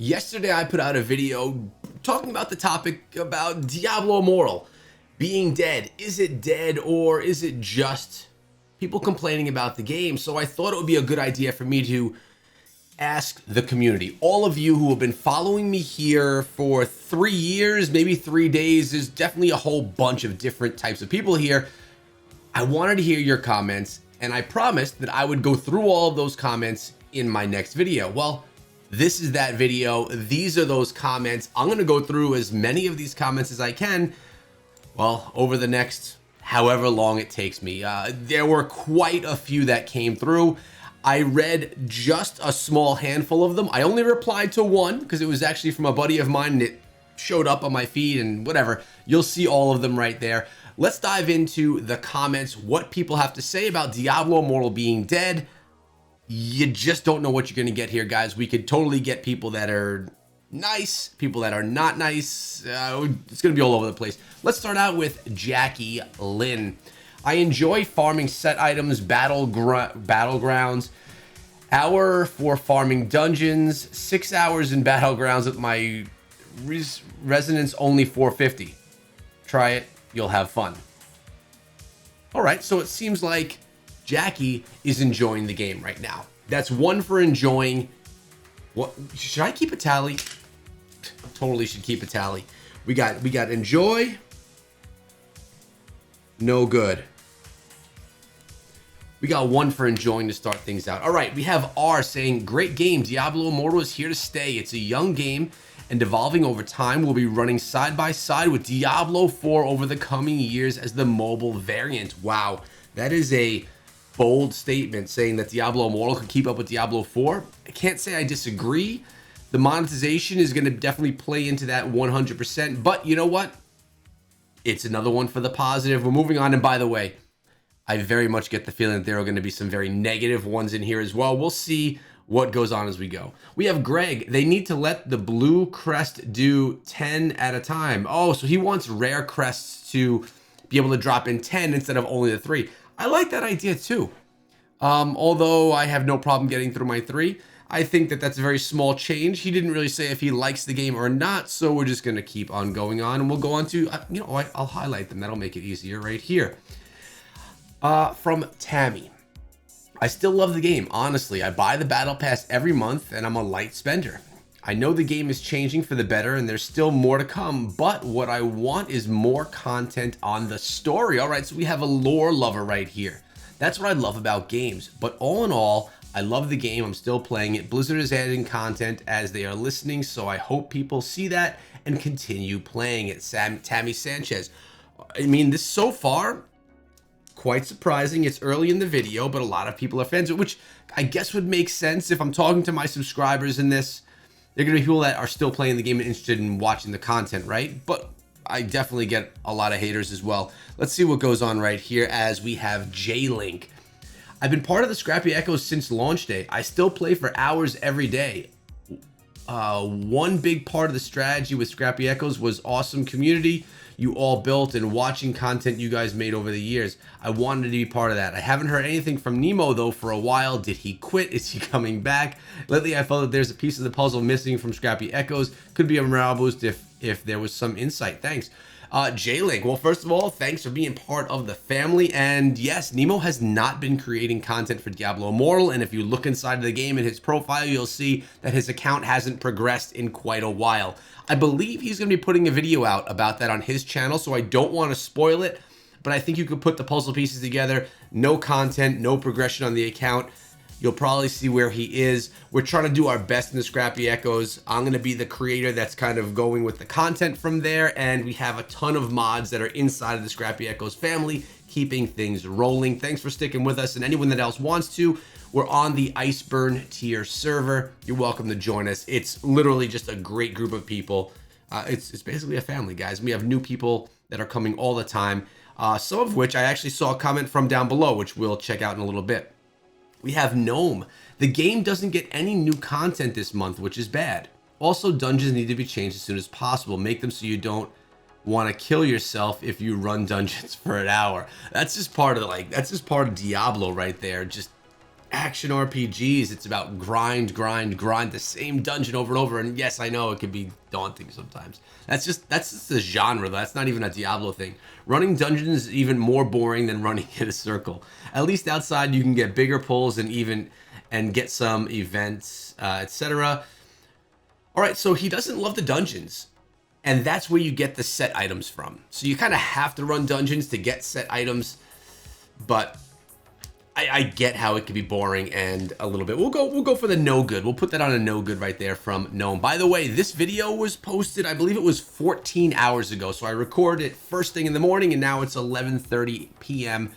Yesterday I put out a video talking about the topic about Diablo Immortal being dead. Is it dead or is it just people complaining about the game? So I thought it would be a good idea for me to ask the community. All of you who have been following me here for 3 years, maybe 3 days, there's definitely a whole bunch of different types of people here. I wanted to hear your comments, and I promised that I would go through all of those comments in my next video. Well, this is that video. These are those comments. I'm going to go through as many of these comments as I can, well, over the next however long it takes me. There were quite a few that came through. I read just a small handful of them. I only replied to one because it was actually from a buddy of mine and it showed up on my feed and whatever. You'll see all of them right there. Let's dive into the comments, what people have to say about Diablo Immortal being dead. You just don't know what you're going to get here, guys. We could totally get people that are nice, people that are not nice. It's going to be all over the place. Let's start out with Jackie Lynn. I enjoy farming set items, battlegrounds, hour for farming dungeons, 6 hours in battlegrounds with my resonance only 450. Try it, you'll have fun. All right, so it seems like Jackie is enjoying the game right now. That's one for enjoying. What should I keep a tally? Totally should keep a tally. We got enjoy. No good. We got one for enjoying to start things out. All right, we have R saying, great game. Diablo Immortal is here to stay. It's a young game and evolving over time. We'll be running side by side with Diablo 4 over the coming years as the mobile variant. Wow, that is a bold statement saying that Diablo Immortal could keep up with Diablo 4. I can't say I disagree. The monetization is going to definitely play into that 100%. But you know what? It's another one for the positive. We're moving on. And by the way, I very much get the feeling that there are going to be some very negative ones in here as well. We'll see what goes on as we go. We have Greg. They need to let the blue crest do 10 at a time. Oh, so he wants rare crests to be able to drop in 10 instead of only the 3. I like that idea too. Although I have no problem getting through my 3. I think that that's a very small change. He didn't really say if he likes the game or not, so we're just going to keep on going on, and we'll go on to, I'll highlight them. That'll make it easier right here. From Tammy. I still love the game. Honestly, I buy the battle pass every month, and I'm a light spender. I know the game is changing for the better, and there's still more to come, but what I want is more content on the story. All right, so we have a lore lover right here. That's what I love about games, but all in all, I love the game. I'm still playing it. Blizzard is adding content as they are listening, so I hope people see that and continue playing it. Tammy Sanchez. I mean, this so far, quite surprising. It's early in the video, but a lot of people are fans of it, which I guess would make sense if I'm talking to my subscribers in this. They're going to be people that are still playing the game and interested in watching the content, right? But I definitely get a lot of haters as well. Let's see what goes on right here as we have J-Link. I've been part of the Scrappy Echoes since launch day. I still play for hours every day. One big part of the strategy with Scrappy Echoes was awesome community you all built and watching content you guys made over the years. I wanted to be part of that. I haven't heard anything from Nemo though for a while. Did he quit? Is he coming back? Lately I felt that there's a piece of the puzzle missing from Scrappy Echoes. Could be a morale boost if there was some insight. Thanks. J-Link, well, first of all, thanks for being part of the family. And yes, Nemo has not been creating content for Diablo Immortal. And if you look inside of the game in his profile, you'll see that his account hasn't progressed in quite a while. I believe he's going to be putting a video out about that on his channel, so I don't want to spoil it, but I think you could put the puzzle pieces together. No content, no progression on the account. You'll probably see where he is. We're trying to do our best in the Scrappy Echoes. I'm going to be the creator that's kind of going with the content from there, and we have a ton of mods that are inside of the Scrappy Echoes family, keeping things rolling. Thanks for sticking with us, and anyone that else wants to, we're on the Iceburn tier server. You're welcome to join us. It's literally just a great group of people. It's basically a family, guys. We have new people that are coming all the time, some of which I actually saw a comment from down below, which we'll check out in a little bit. We have Gnome. The game doesn't get any new content this month, which is bad. Also, dungeons need to be changed as soon as possible. Make them so you don't want to kill yourself if you run dungeons for an hour. That's just part of Diablo right there. Just action RPGs, it's about grind, the same dungeon over and over. And yes, I know it can be daunting sometimes. That's just the genre. That's not even a Diablo thing. Running dungeons is even more boring than running in a circle. At least outside, you can get bigger pulls and get some events, etc. All right, so he doesn't love the dungeons. And that's where you get the set items from. So you kind of have to run dungeons to get set items, but I get how it could be boring and a little bit. We'll go for the no good. We'll put that on a no good right there from Gnome. By the way, this video was posted, I believe it was 14 hours ago. So I recorded it first thing in the morning, and now it's 11:30 p.m.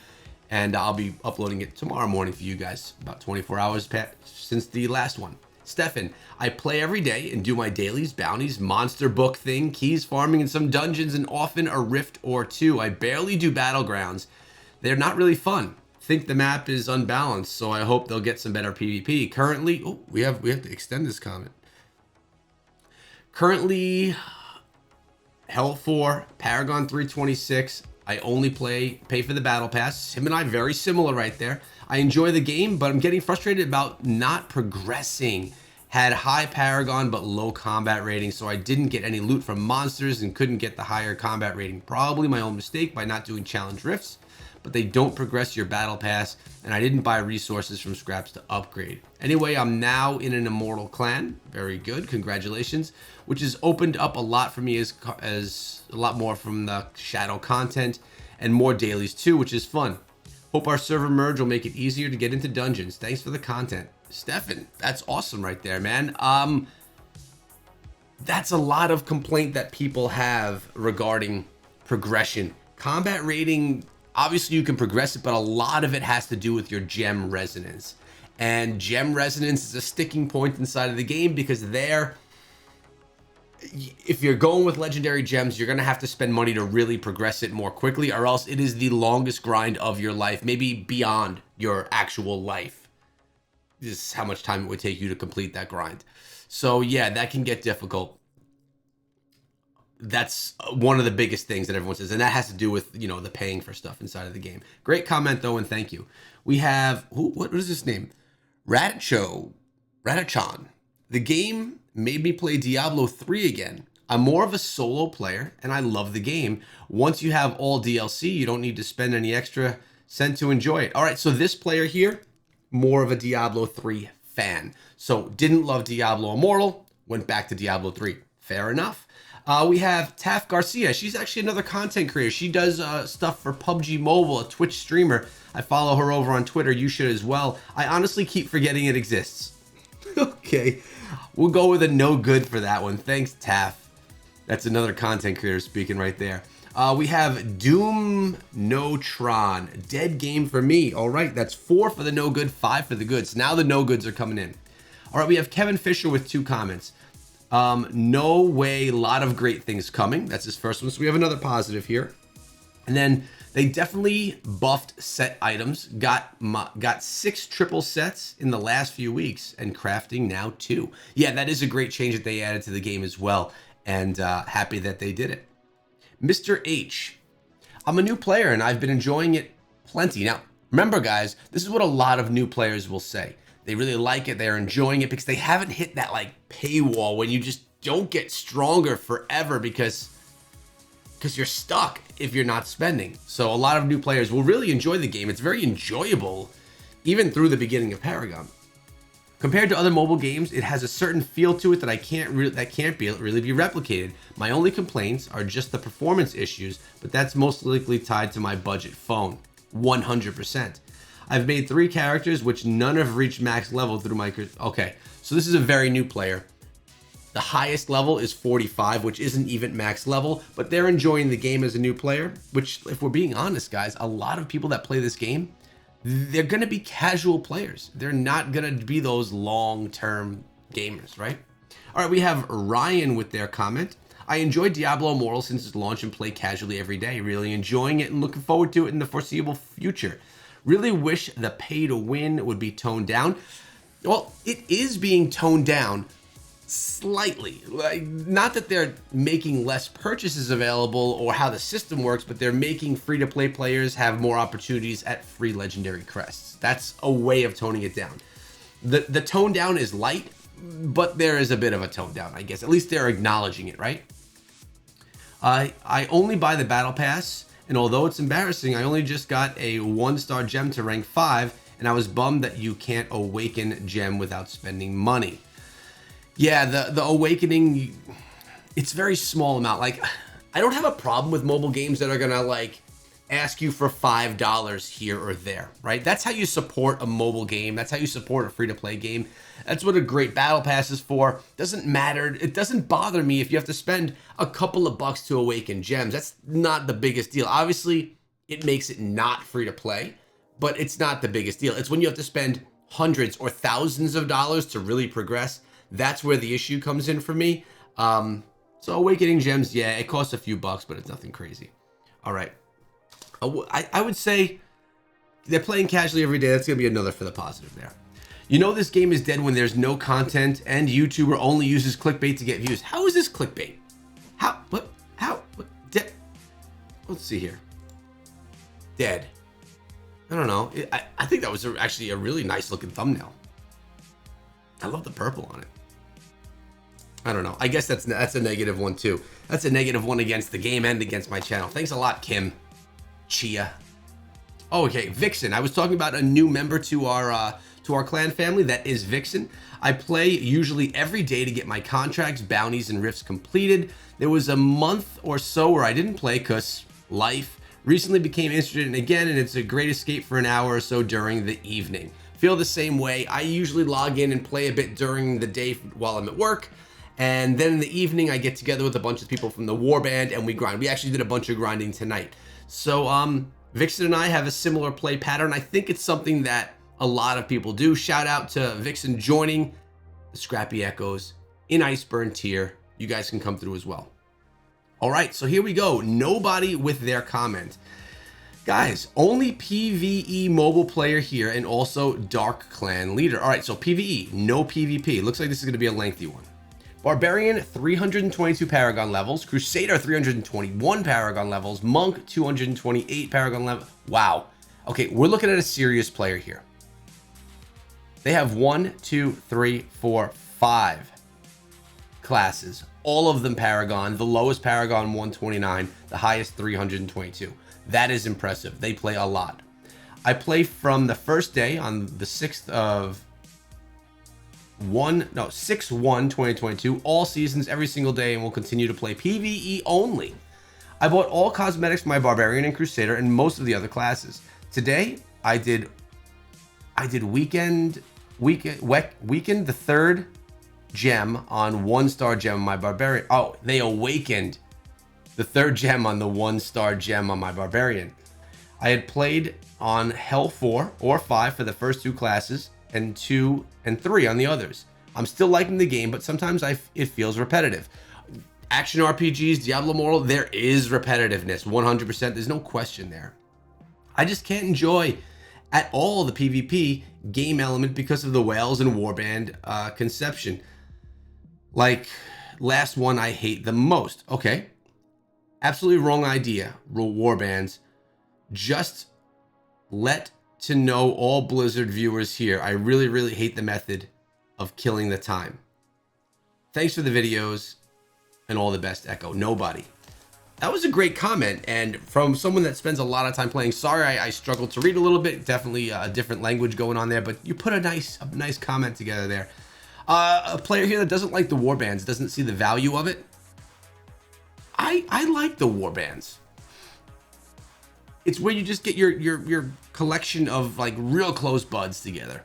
and I'll be uploading it tomorrow morning for you guys. About 24 hours since the last one. Stefan, I play every day and do my dailies, bounties, monster book thing, keys farming, and some dungeons, and often a rift or two. I barely do battlegrounds. They're not really fun. Think the map is unbalanced, so I hope they'll get some better PvP. Currently, oh, we have to extend this comment. Currently, Hell 4, Paragon 326. I only pay for the battle pass. Him and I very similar right there. I enjoy the game, but I'm getting frustrated about not progressing. Had high Paragon but low combat rating, so I didn't get any loot from monsters and couldn't get the higher combat rating. Probably my own mistake by not doing challenge rifts, but they don't progress your battle pass, and I didn't buy resources from scraps to upgrade. Anyway, I'm now in an immortal clan. Very good, congratulations. Which has opened up a lot for me as a lot more from the shadow content and more dailies too, which is fun. Hope our server merge will make it easier to get into dungeons. Thanks for the content. Stefan, that's awesome right there, man. That's a lot of complaint that people have regarding progression. Combat rating, obviously you can progress it, but a lot of it has to do with your gem resonance. And gem resonance is a sticking point inside of the game because if you're going with legendary gems, you're going to have to spend money to really progress it more quickly, or else it is the longest grind of your life, maybe beyond your actual life. This is how much time it would take you to complete that grind. So yeah, that can get difficult. That's one of the biggest things that everyone says, and that has to do with, you know, the paying for stuff inside of the game. Great comment though, and thank you. We have, what is his name? Radachan. The game made me play Diablo 3 again. I'm more of a solo player, and I love the game. Once you have all DLC, you don't need to spend any extra cent to enjoy it. All right, so this player here, more of a Diablo 3 fan. So didn't love Diablo Immortal, went back to Diablo 3. Fair enough. We have Taff Garcia. She's actually another content creator. She does stuff for PUBG Mobile, a Twitch streamer. I follow her over on Twitter. You should as well. I honestly keep forgetting it exists. Okay, we'll go with a no good for that one. Thanks, Taff. That's another content creator speaking right there. We have Doom No Tron. Dead game for me. All right, that's 4 for the no good, 5 for the goods. Now the no goods are coming in. All right, we have Kevin Fisher with 2 comments. No way, a lot of great things coming. That's his first one. So we have another positive here. And then they definitely buffed set items. Got 6 triple sets in the last few weeks, and crafting now 2. Yeah, that is a great change that they added to the game as well. And happy that they did it. Mr. H. I'm a new player and I've been enjoying it plenty. Now, remember guys, this is what a lot of new players will say. They really like it, they're enjoying it because they haven't hit that like paywall when you just don't get stronger forever because you're stuck if you're not spending. So a lot of new players will really enjoy the game. It's very enjoyable even through the beginning of Paragon. Compared to other mobile games, it has a certain feel to it that can't really be replicated. My only complaints are just the performance issues, but that's most likely tied to my budget phone. 100%. I've made 3 characters, which none have reached max level through my... Okay, so this is a very new player. The highest level is 45, which isn't even max level, but they're enjoying the game as a new player, which, if we're being honest, guys, a lot of people that play this game, they're going to be casual players. They're not going to be those long-term gamers, right? All right, we have Ryan with their comment. I enjoyed Diablo Immortal since its launch and play casually every day. Really enjoying it and looking forward to it in the foreseeable future. Really wish the pay to win would be toned down. Well, it is being toned down slightly. Like, not that they're making less purchases available or how the system works, but they're making free-to-play players have more opportunities at free legendary crests. That's a way of toning it down. The tone down is light, but there is a bit of a tone down, I guess. At least they're acknowledging it, right? I only buy the battle pass, and although it's embarrassing, I only just got a 1-star gem to rank 5, and I was bummed that you can't awaken gem without spending money. Yeah, the awakening, it's very small amount. Like, I don't have a problem with mobile games that are gonna like ask you for $5 here or there, right? That's how you support a mobile game. That's how you support a free-to-play game. That's what a great battle pass is for. Doesn't matter. It doesn't bother me if you have to spend a couple of bucks to awaken gems. That's not the biggest deal. Obviously, it makes it not free-to-play, but it's not the biggest deal. It's when you have to spend hundreds or thousands of dollars to really progress. That's where the issue comes in for me. So awakening gems, yeah, it costs a few bucks, but it's nothing crazy. All right. I would say they're playing casually every day. That's going to be another for the positive there. You know this game is dead when there's no content and YouTuber only uses clickbait to get views. How is this clickbait? How? What? How? What? Dead? Let's see here. Dead. I don't know. I think that was actually a really nice looking thumbnail. I love the purple on it. I don't know. I guess that's a negative one too. That's a negative one against the game and against my channel. Thanks a lot, Kim. Chia. Oh, okay, Vixen. I was talking about a new member to our clan family. That is Vixen. I play usually every day to get my contracts, bounties, and rifts completed. There was a month or so where I didn't play because life. Recently became interested in it again, and it's a great escape for an hour or so during the evening. Feel the same way. I usually log in and play a bit during the day while I'm at work. And then in the evening, I get together with a bunch of people from the Warband and we grind. We actually did a bunch of grinding tonight. So Vixen and I have a similar play pattern. I think it's something that a lot of people do. Shout out to Vixen joining the Scrappy Echoes in Iceburn tier. You guys can come through as well. All right, so here we go. Nobody with their comment. Guys, only PVE mobile player here and also Dark Clan leader. All right, so PVE, no PvP. Looks like this is going to be a lengthy one. Barbarian, 322 Paragon levels. Crusader, 321 Paragon levels. Monk, 228 Paragon levels. Wow. Okay, we're looking at a serious player here. They have 1, 2, 3, 4, 5 classes. All of them Paragon. The lowest Paragon, 129. The highest, 322. That is impressive. They play a lot. I play from the first day on the 6th of 6/1/2022, all seasons, every single day, and will continue to play PvE only. I bought all cosmetics for my Barbarian and Crusader and most of the other classes. Today, I did weakened the 3rd gem on 1-star gem on my Barbarian. Oh, they awakened the 3rd gem on the 1-star gem on my Barbarian. I had played on Hell 4 or 5 for the first 2 classes and 2 and 3 on the others. I'm still liking the game, but sometimes it feels repetitive. Action RPGs, Diablo Immortal, there is repetitiveness, 100%. There's no question there. I just can't enjoy at all the PvP game element because of the Whales and Warband conception. Like, last one I hate the most. Okay, absolutely wrong idea, Warbands. Just let to know all Blizzard viewers here, I really, really hate the method of killing the time. Thanks for the videos and all the best, Echo. Nobody. That was a great comment, and from someone that spends a lot of time playing. Sorry, I struggled to read a little bit. Definitely a different language going on there, but you put a nice comment together there. A player here that doesn't like the Warbands, doesn't see the value of it. I like the Warbands. It's where you just get your collection of like real close buds together.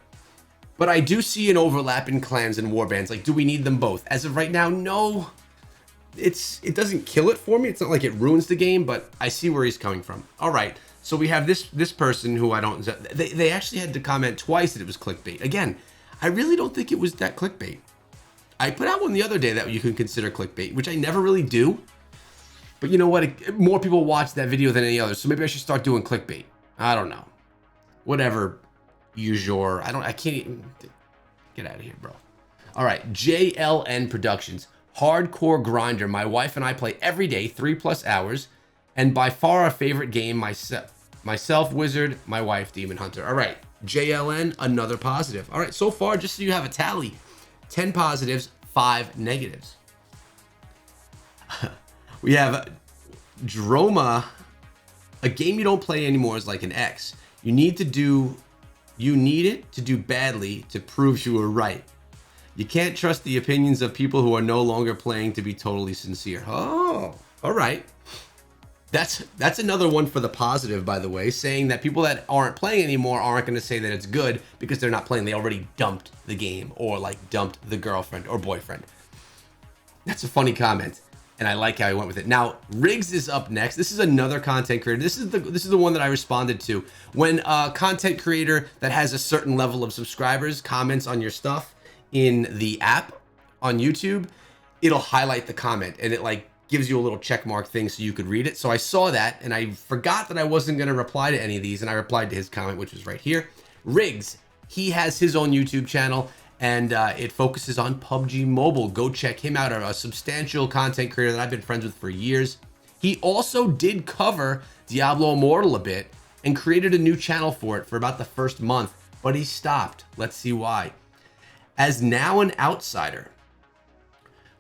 But I do see an overlap in clans and warbands. Like, do we need them both? As of right now, no. It doesn't kill it for me. It's not like it ruins the game, but I see where he's coming from. All right, so we have this person who I don't. They actually had to comment twice that it was clickbait. Again, I really don't think it was that clickbait. I put out one the other day that you can consider clickbait, which I never really do. But you know what? More people watch that video than any other, so maybe I should start doing clickbait. I don't know. Whatever. Use your. I can't even. Get out of here, bro. All right, JLN Productions. Hardcore grinder. My wife and I play every day, 3+ hours. And by far our favorite game, myself, Wizard, my wife, Demon Hunter. All right, JLN, another positive. All right, so far, just so you have a tally, 10 positives, 5 negatives. We have Droma. A game you don't play anymore is like an X. You need it to do badly to prove you were right. You can't trust the opinions of people who are no longer playing to be totally sincere. Oh, all right. That's another one for the positive, by the way, saying that people that aren't playing anymore aren't going to say that it's good because they're not playing. They already dumped the game or like dumped the girlfriend or boyfriend. That's a funny comment, and I like how he went with it. Now, Riggs is up next. This is another content creator. This is the one that I responded to. When a content creator that has a certain level of subscribers comments on your stuff in the app on YouTube, it'll highlight the comment and it like gives you a little check mark thing so you could read it. So I saw that and I forgot that I wasn't going to reply to any of these, and I replied to his comment, which was right here. Riggs, he has his own YouTube channel and it focuses on PUBG Mobile. Go check him out. A substantial content creator that I've been friends with for years. He also did cover Diablo Immortal a bit and created a new channel for it for about the first month, but he stopped. Let's see why. As now an outsider,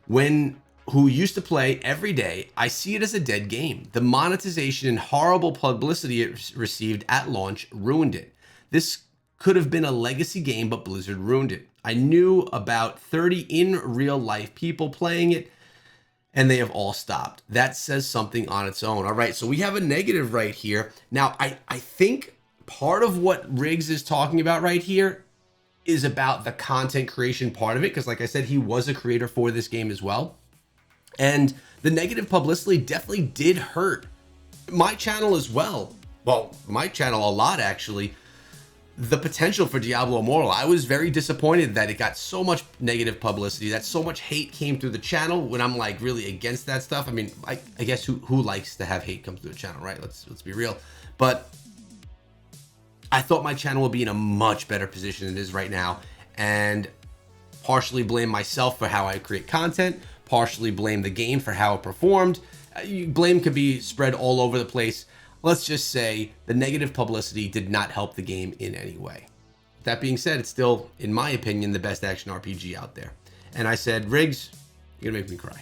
who used to play every day, I see it as a dead game. The monetization and horrible publicity it received at launch ruined it. This could have been a legacy game, but Blizzard ruined it. I knew about 30 in real life people playing it, and they have all stopped. That says something on its own. All right, so we have a negative right here. Now, I think part of what Riggs is talking about right here is about the content creation part of it, because like I said, he was a creator for this game as well. And the negative publicity definitely did hurt my channel as well. Well, my channel a lot, actually. The potential for Diablo Immortal. I was very disappointed that it got so much negative publicity, that so much hate came through the channel when I'm like really against that stuff. I mean, I guess who likes to have hate come through the channel, right? Let's be real. But I thought my channel would be in a much better position than it is right now, and partially blame myself for how I create content, partially blame the game for how it performed. Blame could be spread all over the place. Let's just say the negative publicity did not help the game in any way. That being said, it's still, in my opinion, the best action RPG out there. And I said, Riggs, you're gonna make me cry.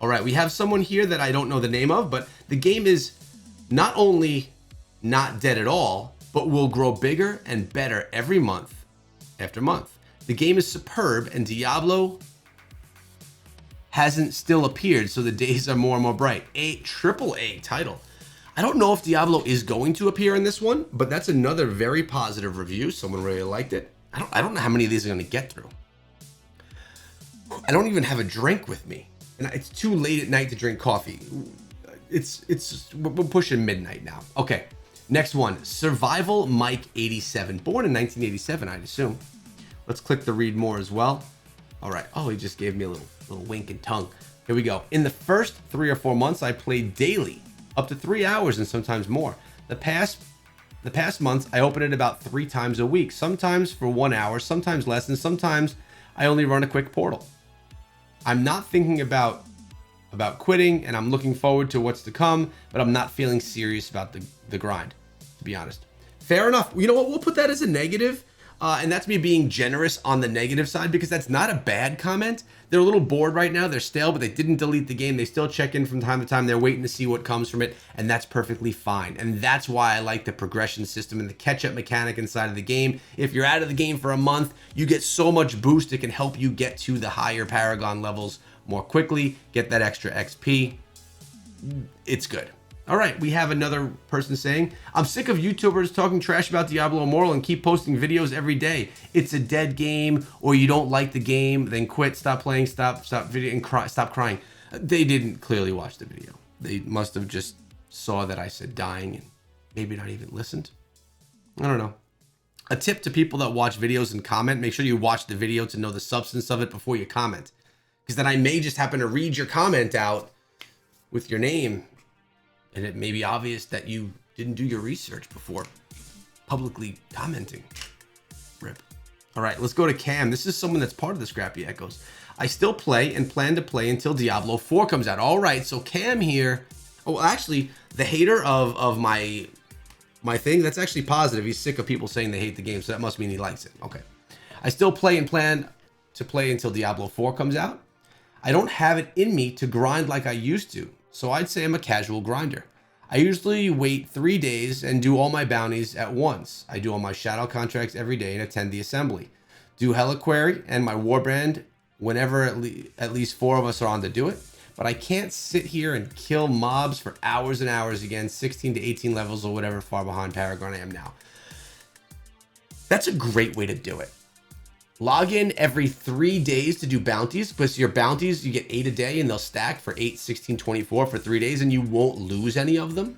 All right, we have someone here that I don't know the name of, but the game is not only not dead at all, but will grow bigger and better every month after month. The game is superb, and Diablo hasn't still appeared, so the days are more and more bright. A AAA title. I don't know if Diablo is going to appear in this one, but that's another very positive review. Someone really liked it. I don't know how many of these are going to get through. I don't even have a drink with me, and it's too late at night to drink coffee. We're pushing midnight now. Okay, next one. Survival Mike 87, born in 1987, I'd assume. Let's click the read more as well. All right. Oh, he just gave me a little wink and tongue. Here we go. In the first 3 or 4 months, I played daily, up to 3 hours and sometimes more. The past months, I open it about 3 times a week, sometimes for 1 hour, sometimes less, and sometimes I only run a quick portal. I'm not thinking about quitting, and I'm looking forward to what's to come, but I'm not feeling serious about the grind, to be honest. Fair enough. You know what? We'll put that as a negative. And that's me being generous on the negative side, because that's not a bad comment. They're a little bored right now. They're stale, but they didn't delete the game. They still check in from time to time. They're waiting to see what comes from it, and that's perfectly fine. And that's why I like the progression system and the catch-up mechanic inside of the game. If you're out of the game for a month, you get so much boost. It can help you get to the higher Paragon levels more quickly, get that extra XP. It's good. All right, we have another person saying, I'm sick of YouTubers talking trash about Diablo Immortal and keep posting videos every day. It's a dead game, or you don't like the game, then quit, stop playing, stop video, and stop crying. They didn't clearly watch the video. They must have just saw that I said dying and maybe not even listened. I don't know. A tip to people that watch videos and comment, make sure you watch the video to know the substance of it before you comment. Because then I may just happen to read your comment out with your name, and it may be obvious that you didn't do your research before publicly commenting. Rip. All right, let's go to Cam. This is someone that's part of the Scrappy Echoes. I still play and plan to play until Diablo 4 comes out. All right, so Cam here. Oh, actually, the hater of my thing, that's actually positive. He's sick of people saying they hate the game, so that must mean he likes it. Okay. I still play and plan to play until Diablo 4 comes out. I don't have it in me to grind like I used to, so I'd say I'm a casual grinder. I usually wait 3 days and do all my bounties at once. I do all my shadow contracts every day and attend the assembly. Do Heliquary and my Warband whenever at least 4 of us are on to do it. But I can't sit here and kill mobs for hours and hours again, 16 to 18 levels or whatever far behind Paragon I am now. That's a great way to do it. Log in every 3 days to do bounties, because your bounties, you get 8 a day and they'll stack for 8, 16, 24 for 3 days and you won't lose any of them.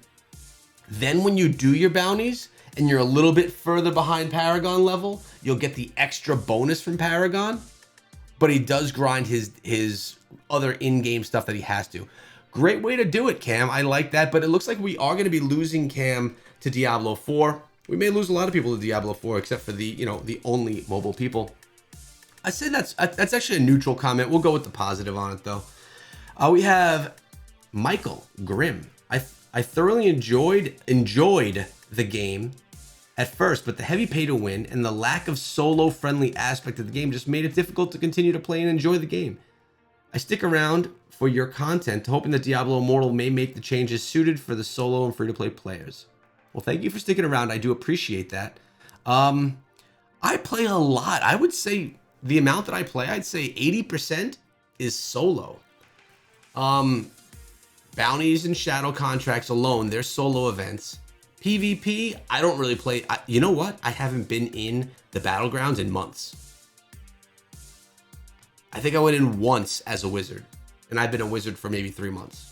Then when you do your bounties and you're a little bit further behind Paragon level, you'll get the extra bonus from Paragon, but he does grind his other in-game stuff that he has to. Great way to do it, Cam. I like that, but it looks like we are going to be losing Cam to Diablo 4. We may lose a lot of people to Diablo 4, except for the, the only mobile people. I say that's actually a neutral comment. We'll go with the positive on it, though. We have Michael Grimm. I thoroughly enjoyed the game at first, but the heavy pay to win and the lack of solo friendly aspect of the game just made it difficult to continue to play and enjoy the game. I stick around for your content, hoping that Diablo Immortal may make the changes suited for the solo and free to play players. Well, thank you for sticking around. I do appreciate that. I play a lot. I would say the amount that I play, I'd say 80% is solo. Bounties and shadow contracts alone, they're solo events. PvP, I don't really play. You know what? I haven't been in the battlegrounds in months. I think I went in once as a wizard, and I've been a wizard for maybe 3 months.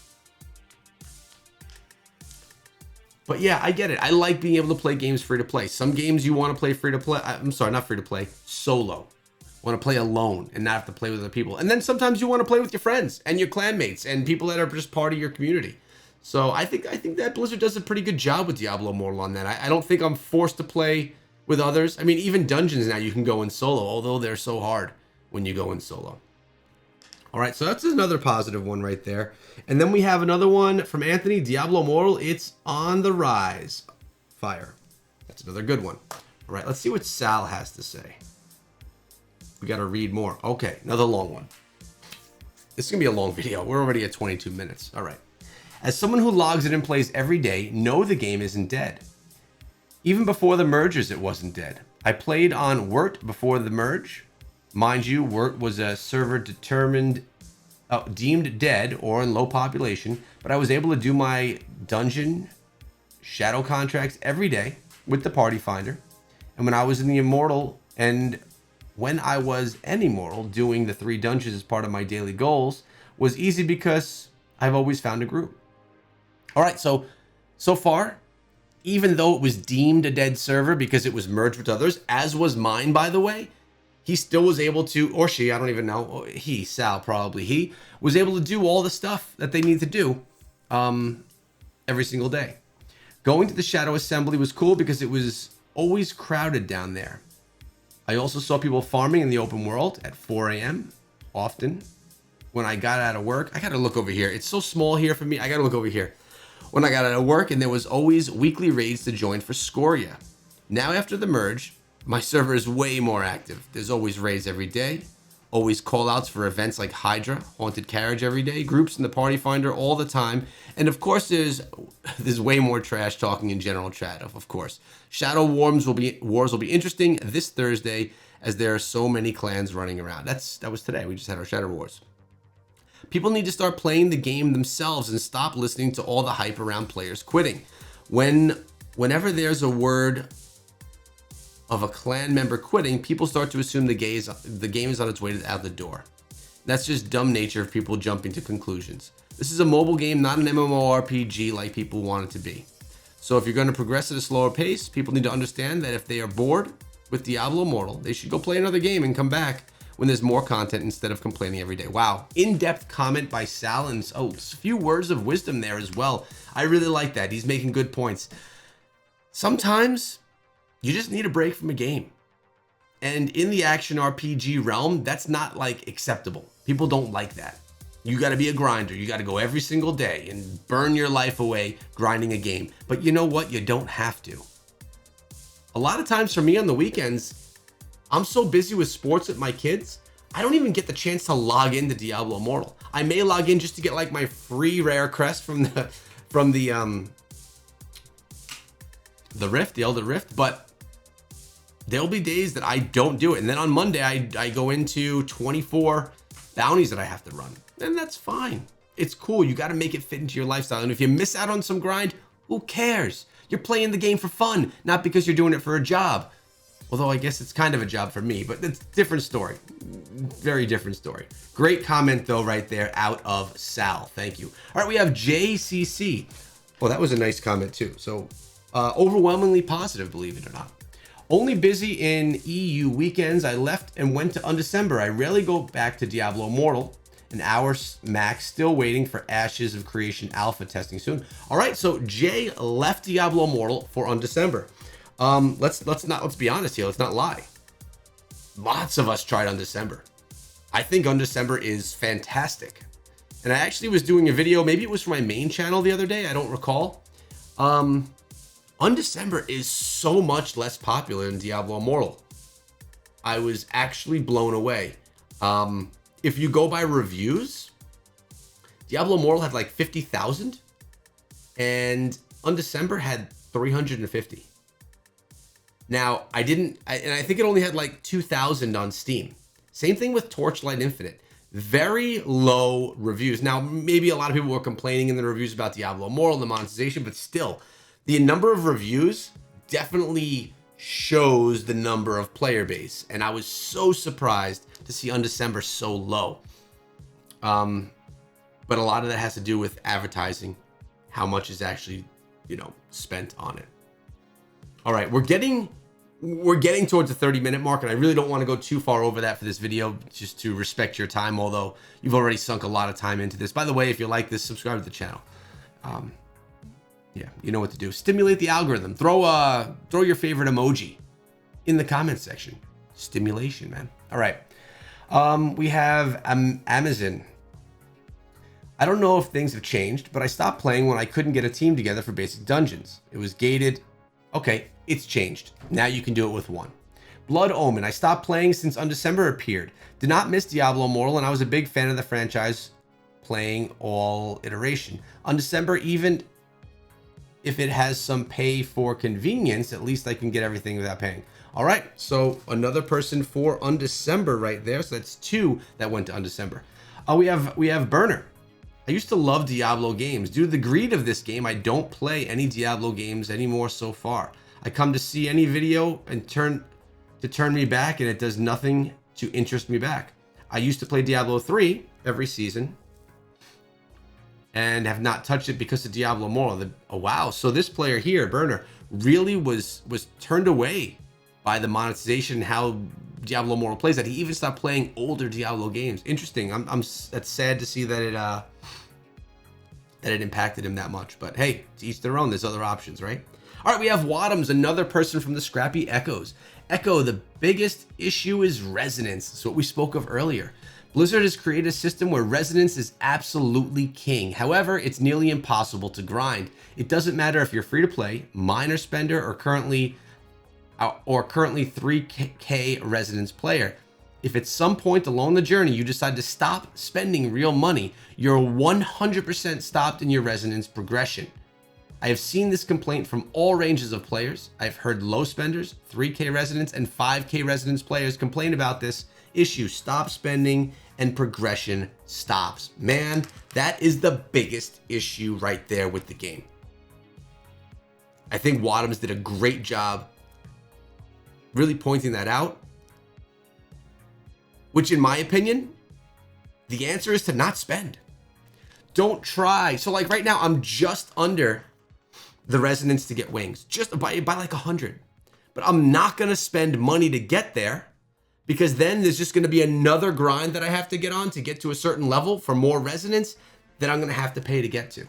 But yeah, I get it. I like being able to play games free to play. Some games you want to play free to play. I'm sorry, not free to play, solo. Want to play alone and not have to play with other people. And then sometimes you want to play with your friends and your clanmates and people that are just part of your community. So I think that Blizzard does a pretty good job with Diablo Immortal on that. I don't think I'm forced to play with others. I mean, even dungeons now you can go in solo, although they're so hard when you go in solo. All right, so that's another positive one right there. And then we have another one from Anthony, Diablo Immortal. It's on the rise. Fire. That's another good one. All right, let's see what Sal has to say. We got to read more. Okay, another long one. This is going to be a long video. We're already at 22 minutes. All right. As someone who logs in and plays every day, know the game isn't dead. Even before the mergers, it wasn't dead. I played on Wurt before the merge. Mind you, Wurt was a server deemed dead or in low population, but I was able to do my dungeon shadow contracts every day with the party finder. And when I was an Immortal, doing the 3 dungeons as part of my daily goals was easy because I've always found a group. All right, so far, even though it was deemed a dead server because it was merged with others, as was mine, by the way, he still was able to, or she, I don't even know, Sal probably, he was able to do all the stuff that they need to do every single day. Going to the Shadow Assembly was cool because it was always crowded down there. I also saw people farming in the open world at 4 a.m. often. When I got out of work, I gotta look over here. It's so small here for me. I gotta look over here. When I got out of work, and there was always weekly raids to join for Scoria. Now after the merge, my server is way more active. There's always raids every day, always callouts for events like Hydra, Haunted Carriage every day, groups in the Party Finder all the time, and of course there's way more trash talking in general chat. Of course, Shadow Wars will be interesting this Thursday as there are so many clans running around. That was today. We just had our Shadow Wars. People need to start playing the game themselves and stop listening to all the hype around players quitting. Whenever there's a word of a clan member quitting, people start to assume the game is on its way out the door. That's just dumb nature of people jumping to conclusions. This is a mobile game, not an MMORPG like people want it to be. So if you're going to progress at a slower pace, people need to understand that if they are bored with Diablo Immortal, they should go play another game and come back when there's more content instead of complaining every day. Wow. In-depth comment by Sal, and a few words of wisdom there as well. I really like that. He's making good points. Sometimes you just need a break from a game. And in the action RPG realm, that's not like acceptable. People don't like that. You got to be a grinder. You got to go every single day and burn your life away grinding a game. But you know what? You don't have to. A lot of times for me on the weekends, I'm so busy with sports with my kids, I don't even get the chance to log into Diablo Immortal. I may log in just to get like my free rare crest from the Rift, the Elder Rift, but there'll be days that I don't do it. And then on Monday, I go into 24 bounties that I have to run. And that's fine. It's cool. You got to make it fit into your lifestyle. And if you miss out on some grind, who cares? You're playing the game for fun, not because you're doing it for a job. Although I guess it's kind of a job for me, but it's a different story. Very different story. Great comment though right there out of Sal. Thank you. All right, we have JCC. Well, that was a nice comment too. So overwhelmingly positive, believe it or not. Only busy in EU weekends. I left and went to Undecember. I rarely go back to Diablo Immortal. An hour max, still waiting for Ashes of Creation alpha testing soon. All right, so Jay left Diablo Immortal for Undecember. Let's be honest here. Let's not lie. Lots of us tried Undecember. I think Undecember is fantastic. And I actually was doing a video, maybe it was for my main channel the other day, I don't recall. Undecember is so much less popular than Diablo Immortal. I was actually blown away. If you go by reviews, Diablo Immortal had like 50,000 and Undecember had 350. Now, I think it only had like 2,000 on Steam. Same thing with Torchlight Infinite. Very low reviews. Now, maybe a lot of people were complaining in the reviews about Diablo Immortal and the monetization, but still, the number of reviews definitely shows the number of player base. And I was so surprised to see Undecember so low. But a lot of that has to do with advertising, how much is actually, spent on it. All right, we're getting towards the 30-minute mark, and I really don't want to go too far over that for this video, just to respect your time, although you've already sunk a lot of time into this. By the way, if you like this, subscribe to the channel. Yeah, you know what to do. Stimulate the algorithm. Throw your favorite emoji in the comment section. Stimulation, man. All right. We have Amazon. I don't know if things have changed, but I stopped playing when I couldn't get a team together for basic dungeons. It was gated. Okay, it's changed. Now you can do it with one. Blood Omen. I stopped playing since Undecember appeared. Did not miss Diablo Immortal, and I was a big fan of the franchise, playing all iteration. Undecember, even if it has some pay for convenience, at least I can get everything without paying. All right, so another person for Undecember right there. So that's two that went to Undecember. We have Burner. I used to love Diablo games. Due to the greed of this game, I don't play any Diablo games anymore so far. I come to see any video and turn me back, and it does nothing to interest me back. I used to play Diablo 3 every season and have not touched it because of Diablo Immortal. Oh, wow. So this player here, Burner, really was turned away by the monetization and how Diablo Immortal plays, that he even stopped playing older Diablo games. Interesting. That's sad to see that it impacted him that much. But hey, to each their own. There's other options, right? All right, we have Wadhams, another person from the Scrappy Echoes. Echo, the biggest issue is resonance. It's what we spoke of earlier. Blizzard has created a system where resonance is absolutely king. However, it's nearly impossible to grind. It doesn't matter if you're free to play, minor spender, or currently 3K resonance player. If at some point along the journey you decide to stop spending real money, you're 100% stopped in your resonance progression. I have seen this complaint from all ranges of players. I've heard low spenders, 3K resonance, and 5K resonance players complain about this issue. Stop spending and progression stops. Man, that is the biggest issue right there with the game. I think Wadhams did a great job really pointing that out, which in my opinion, the answer is to not spend. Don't try. So like right now, I'm just under the resonance to get wings, just by like 100. But I'm not going to spend money to get there, because then there's just going to be another grind that I have to get on to get to a certain level for more resonance that I'm going to have to pay to get to.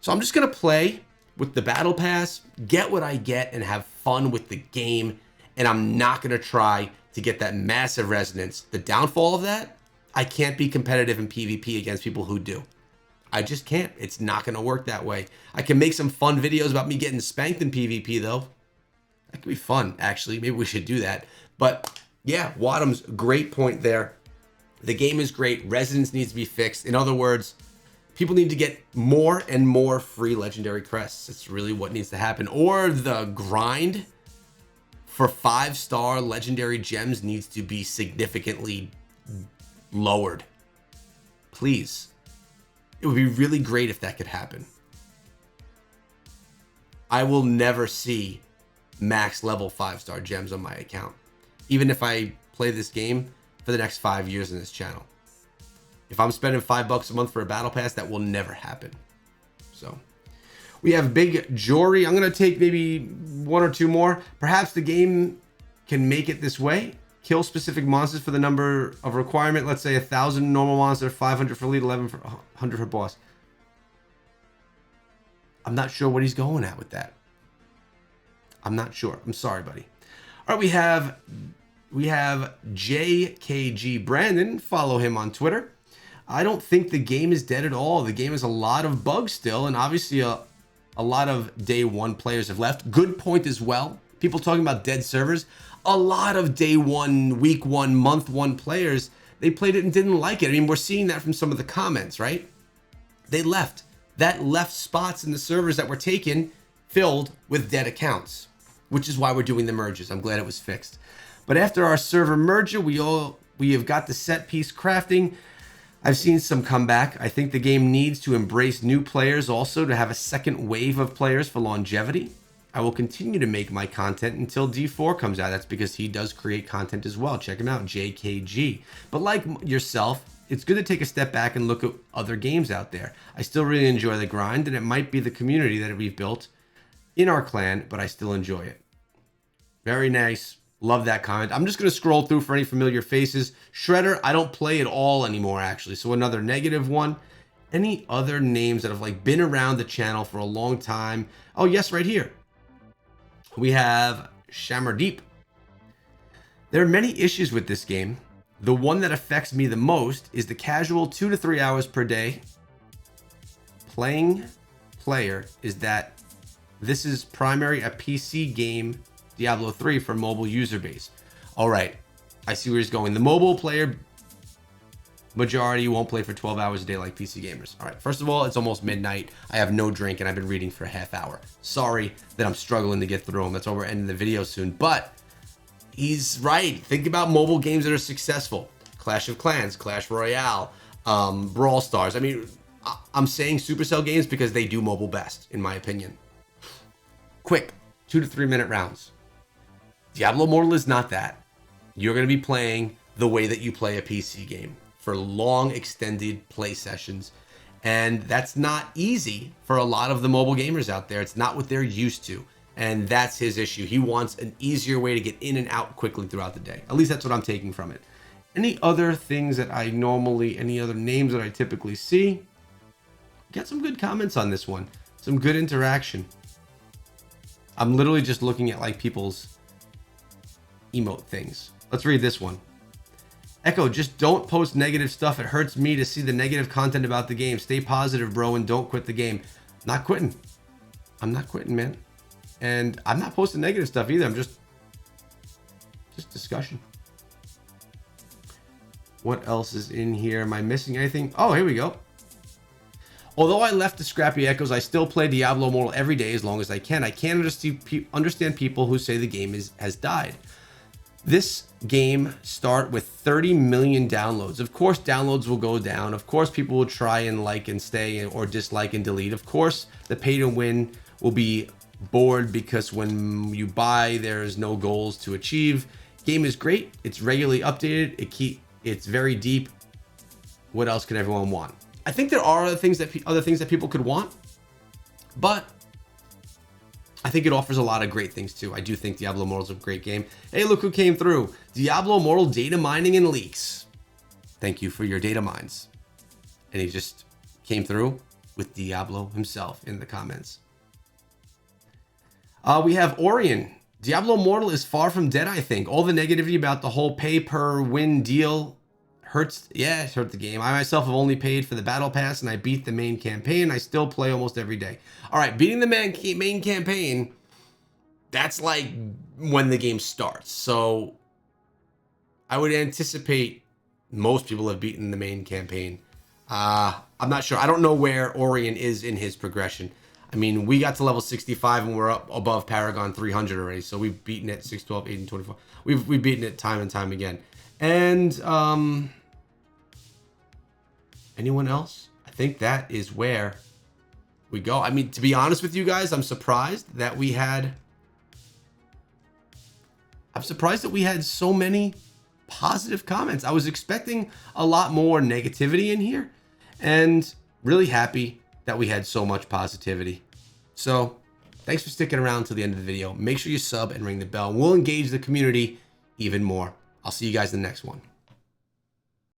So I'm just going to play with the battle pass, get what I get, and have fun with the game. And I'm not going to try to to get that massive resonance. The downfall of that, I can't be competitive in PvP against people who do. I just can't. It's not going to work that way. I can make some fun videos about me getting spanked in PvP, though. That could be fun, actually. Maybe we should do that. But yeah, Wadham's great point there. The game is great. Resonance needs to be fixed. In other words, people need to get more and more free legendary crests. It's really what needs to happen. Or the grind for 5-star legendary gems needs to be significantly lowered. Please. It would be really great if that could happen. I will never see max level 5-star gems on my account, even if I play this game for the next 5 years in this channel. If I'm spending $5 a month for a battle pass, that will never happen. So we have Big Jory. I'm going to take maybe 1 or 2 more. Perhaps the game can make it this way. Kill specific monsters for the number of requirement. Let's say 1,000 normal monster, 500 for lead, 1,100 for boss. I'm not sure what he's going at with that. I'm not sure. I'm sorry, buddy. All right, we have JKG Brandon. Follow him on Twitter. I don't think the game is dead at all. The game has a lot of bugs still, and obviously a lot of day 1 players have left. Good point as well. People talking about dead servers. A lot of day 1, week 1, month 1 players, they played it and didn't like it. I mean, we're seeing that from some of the comments, right? They left. That left spots in the servers that were taken filled with dead accounts, which is why we're doing the merges. I'm glad it was fixed. But after our server merger, we have got the set piece crafting. I've seen some comeback. I think the game needs to embrace new players also to have a second wave of players for longevity. I will continue to make my content until D4 comes out. That's because he does create content as well. Check him out, JKG. But like yourself, it's good to take a step back and look at other games out there. I still really enjoy the grind, and it might be the community that we've built in our clan, but I still enjoy it. Very nice. Love that comment. I'm just going to scroll through for any familiar faces. Shredder, I don't play at all anymore, actually. So another negative one. Any other names that have like been around the channel for a long time? Oh, yes, right here. We have Shamardeep. There are many issues with this game. The one that affects me the most is the casual 2 to 3 hours per day playing player is that this is primary a PC game, Diablo 3 for mobile user base. All right, I see where he's going. The mobile player majority won't play for 12 hours a day like PC gamers. All right, first of all, it's almost midnight. I have no drink and I've been reading for a half hour. Sorry that I'm struggling to get through them. That's why we're ending the video soon. But he's right. Think about mobile games that are successful. Clash of Clans, Clash Royale, Brawl Stars. I mean, I'm saying Supercell games because they do mobile best, in my opinion. Quick, 2 to 3 minute rounds. Diablo Immortal is not that. You're going to be playing the way that you play a PC game for long extended play sessions. And that's not easy for a lot of the mobile gamers out there. It's not what they're used to. And that's his issue. He wants an easier way to get in and out quickly throughout the day. At least that's what I'm taking from it. Any other things that I normally, any other names that I typically see? Got some good comments on this one. Some good interaction. I'm literally just looking at like people's emote things. Let's read this one. Echo, just don't post negative stuff. It hurts me to see the negative content about the game. Stay positive, bro, and don't quit the game. Not quitting. I'm not quitting, man. And I'm not posting negative stuff either. I'm just discussion. What else is in here? Am I missing anything? Oh, here we go. Although I left the Scrappy Echoes, I still play Diablo Immortal every day as long as I can. I can't understand people who say the game has died. This game start with 30 million downloads. Of course, downloads will go down. Of course, people will try and like and stay or dislike and delete. Of course, the pay to win will be bored because when you buy, there's no goals to achieve. Game is great. It's regularly updated. It's very deep. What else can everyone want? I think there are other things that people could want, but I think it offers a lot of great things too. I do think Diablo Immortal is a great game. Hey, look who came through. Diablo Immortal data mining and leaks. Thank you for your data mines. And he just came through with Diablo himself in the comments. We have Orion. Diablo Immortal is far from dead, I think. All the negativity about the whole pay-per-win deal hurts. Yeah, it hurt the game. I myself have only paid for the battle pass, and I beat the main campaign. I still play almost every day. All right, beating the main campaign, that's like when the game starts. So I would anticipate most people have beaten the main campaign. I'm not sure. I don't know where Orion is in his progression. I mean, we got to level 65 and we're up above Paragon 300 already. So we've beaten it 6, 12, 8, and 24. We've beaten it time and time again. And anyone else? I think that is where we go. I mean, to be honest with you guys, I'm surprised that we had so many positive comments. I was expecting a lot more negativity in here, and really happy that we had so much positivity. So thanks for sticking around till the end of the video. Make sure you sub and ring the bell. We'll engage the community even more. I'll see you guys in the next one.